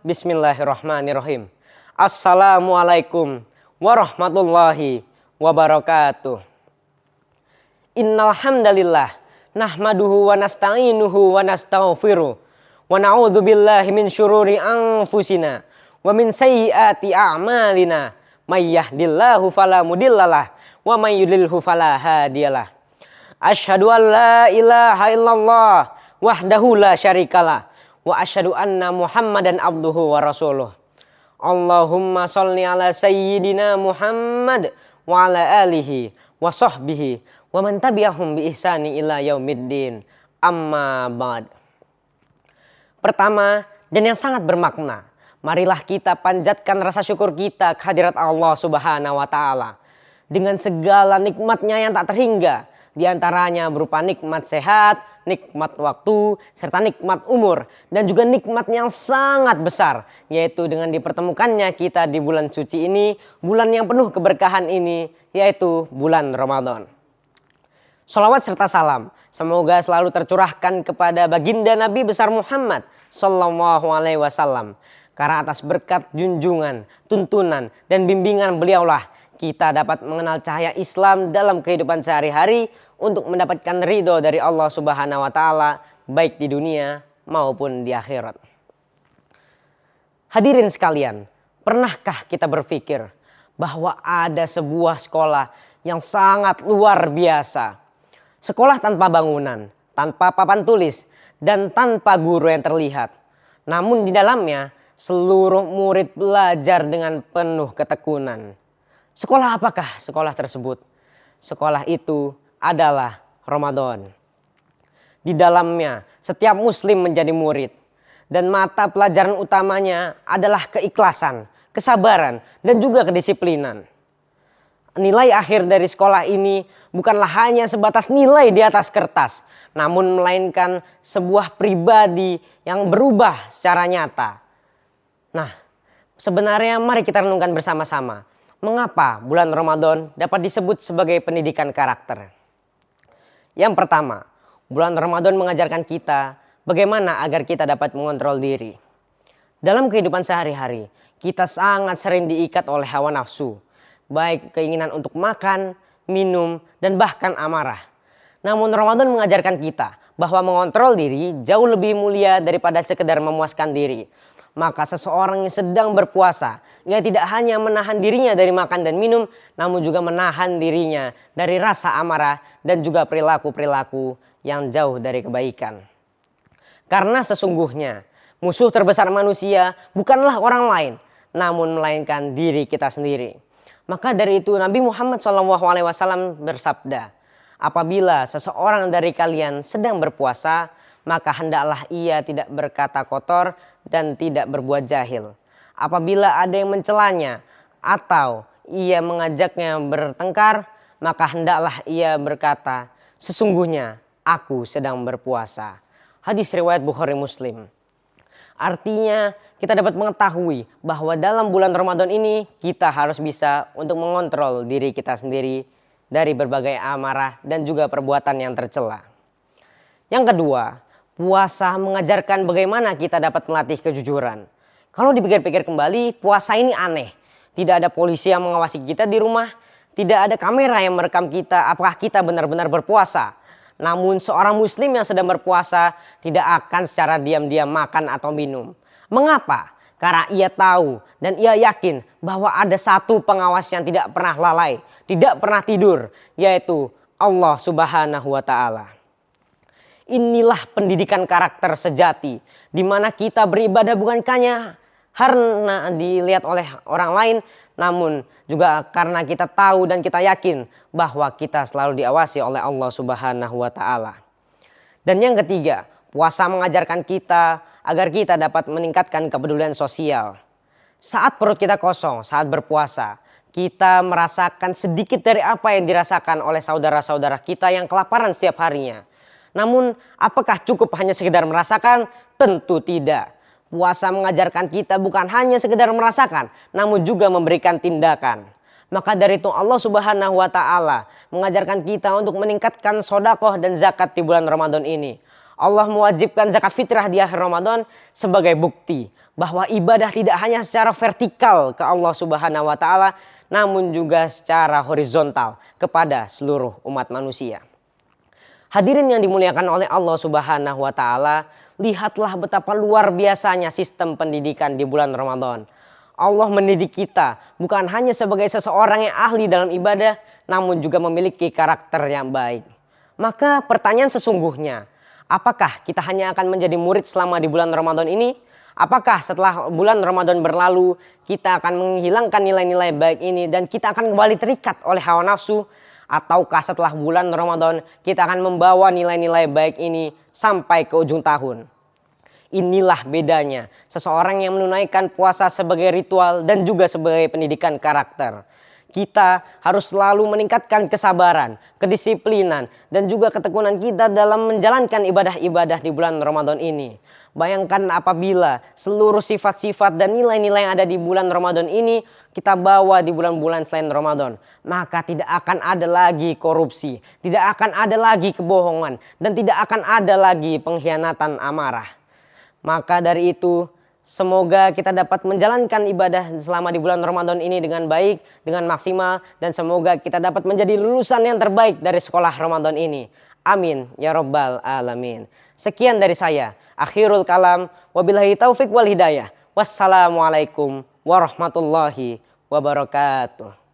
Bismillahirrahmanirrahim. Assalamualaikum warahmatullahi wabarakatuh. Innal hamdalillah nahmaduhu wa nasta'inuhu wa nastaghfiruh wa na'udzu billahi min syururi anfusina wa min sayyiati a'malina may yahdihillahu fala mudhillalah wa may yudlilhu fala hadiyalah. Asyhadu an la ilaha illallah wahdahu la syarikalah wa asyhadu anna Muhammadan abduhu wa rasuluh. Allahumma sholli ala sayyidina Muhammad wa ala alihi wa sahbihi wa man tabi'ahum bi ihsani ila yaumiddin. Amma ba'd. Pertama dan yang sangat bermakna, marilah kita panjatkan rasa syukur kita kehadirat Allah Subhanahu wa taala dengan segala nikmatnya yang tak terhingga. Di antaranya berupa nikmat sehat, nikmat waktu, serta nikmat umur. Dan juga nikmat yang sangat besar, yaitu dengan dipertemukannya kita di bulan suci ini, bulan yang penuh keberkahan ini, yaitu bulan Ramadan. Sholawat serta salam semoga selalu tercurahkan kepada baginda Nabi besar Muhammad Sallallahu Alaihi Wasallam. Karena atas berkat junjungan, tuntunan, dan bimbingan beliaulah kita dapat mengenal cahaya Islam dalam kehidupan sehari-hari untuk mendapatkan ridho dari Allah Subhanahu wa taala baik di dunia maupun di akhirat. Hadirin sekalian, pernahkah kita berpikir bahwa ada sebuah sekolah yang sangat luar biasa? Sekolah tanpa bangunan, tanpa papan tulis, dan tanpa guru yang terlihat. Namun di dalamnya seluruh murid belajar dengan penuh ketekunan. Sekolah apakah sekolah tersebut? Sekolah itu adalah Ramadan. Di dalamnya setiap muslim menjadi murid. Dan mata pelajaran utamanya adalah keikhlasan, kesabaran, dan juga kedisiplinan. Nilai akhir dari sekolah ini bukanlah hanya sebatas nilai di atas kertas, namun melainkan sebuah pribadi yang berubah secara nyata. Nah, sebenarnya mari kita renungkan bersama-sama. Mengapa bulan Ramadan dapat disebut sebagai pendidikan karakter? Yang pertama, bulan Ramadan mengajarkan kita bagaimana agar kita dapat mengontrol diri. Dalam kehidupan sehari-hari, kita sangat sering diikat oleh hawa nafsu, baik keinginan untuk makan, minum, dan bahkan amarah. Namun Ramadan mengajarkan kita bahwa mengontrol diri jauh lebih mulia daripada sekedar memuaskan diri. Maka seseorang yang sedang berpuasa, ia tidak hanya menahan dirinya dari makan dan minum, namun juga menahan dirinya dari rasa amarah dan juga perilaku-perilaku yang jauh dari kebaikan. Karena sesungguhnya musuh terbesar manusia bukanlah orang lain, namun melainkan diri kita sendiri. Maka dari itu Nabi Muhammad SAW bersabda, apabila seseorang dari kalian sedang berpuasa, maka hendaklah ia tidak berkata kotor dan tidak berbuat jahil. Apabila ada yang mencelanya atau ia mengajaknya bertengkar, maka hendaklah ia berkata, sesungguhnya aku sedang berpuasa. Hadis riwayat Bukhari Muslim. Artinya kita dapat mengetahui bahwa dalam bulan Ramadan ini kita harus bisa untuk mengontrol diri kita sendiri dari berbagai amarah dan juga perbuatan yang tercela. Yang kedua, puasa mengajarkan bagaimana kita dapat melatih kejujuran. Kalau dipikir-pikir kembali, puasa ini aneh. Tidak ada polisi yang mengawasi kita di rumah. Tidak ada kamera yang merekam kita apakah kita benar-benar berpuasa. Namun seorang muslim yang sedang berpuasa tidak akan secara diam-diam makan atau minum. Mengapa? Karena ia tahu dan ia yakin bahwa ada satu pengawas yang tidak pernah lalai, tidak pernah tidur, yaitu Allah Subhanahu wa taala. Inilah pendidikan karakter sejati, di mana kita beribadah bukan hanya karena dilihat oleh orang lain, namun juga karena kita tahu dan kita yakin bahwa kita selalu diawasi oleh Allah Subhanahu wa taala. Dan yang ketiga, puasa mengajarkan kita agar kita dapat meningkatkan kepedulian sosial. Saat perut kita kosong, saat berpuasa, kita merasakan sedikit dari apa yang dirasakan oleh saudara-saudara kita yang kelaparan setiap harinya. Namun apakah cukup hanya sekedar merasakan? Tentu tidak. Puasa mengajarkan kita bukan hanya sekedar merasakan, namun juga memberikan tindakan. Maka dari itu Allah Subhanahu wa taala mengajarkan kita untuk meningkatkan sedekah dan zakat di bulan Ramadan ini. Allah mewajibkan zakat fitrah di akhir Ramadan sebagai bukti bahwa ibadah tidak hanya secara vertikal ke Allah Subhanahu wa taala, namun juga secara horizontal kepada seluruh umat manusia. Hadirin yang dimuliakan oleh Allah Subhanahu wa taala, lihatlah betapa luar biasanya sistem pendidikan di bulan Ramadan. Allah mendidik kita bukan hanya sebagai seseorang yang ahli dalam ibadah, namun juga memiliki karakter yang baik. Maka pertanyaan sesungguhnya, apakah kita hanya akan menjadi murid selama di bulan Ramadan ini? Apakah setelah bulan Ramadan berlalu kita akan menghilangkan nilai-nilai baik ini dan kita akan kembali terikat oleh hawa nafsu? Ataukah setelah bulan Ramadan kita akan membawa nilai-nilai baik ini sampai ke ujung tahun? Inilah bedanya seseorang yang menunaikan puasa sebagai ritual dan juga sebagai pendidikan karakter. Kita harus selalu meningkatkan kesabaran, kedisiplinan, dan juga ketekunan kita dalam menjalankan ibadah-ibadah di bulan Ramadan ini. Bayangkan apabila seluruh sifat-sifat dan nilai-nilai yang ada di bulan Ramadan ini kita bawa di bulan-bulan selain Ramadan. Maka tidak akan ada lagi korupsi, tidak akan ada lagi kebohongan, dan tidak akan ada lagi pengkhianatan amarah. Maka dari itu, semoga kita dapat menjalankan ibadah selama di bulan Ramadan ini dengan baik, dengan maksimal, dan semoga kita dapat menjadi lulusan yang terbaik dari sekolah Ramadan ini. Amin ya rabbal alamin. Sekian dari saya. Akhirul kalam. Wabillahi taufik wal hidayah. Wassalamualaikum warahmatullahi wabarakatuh.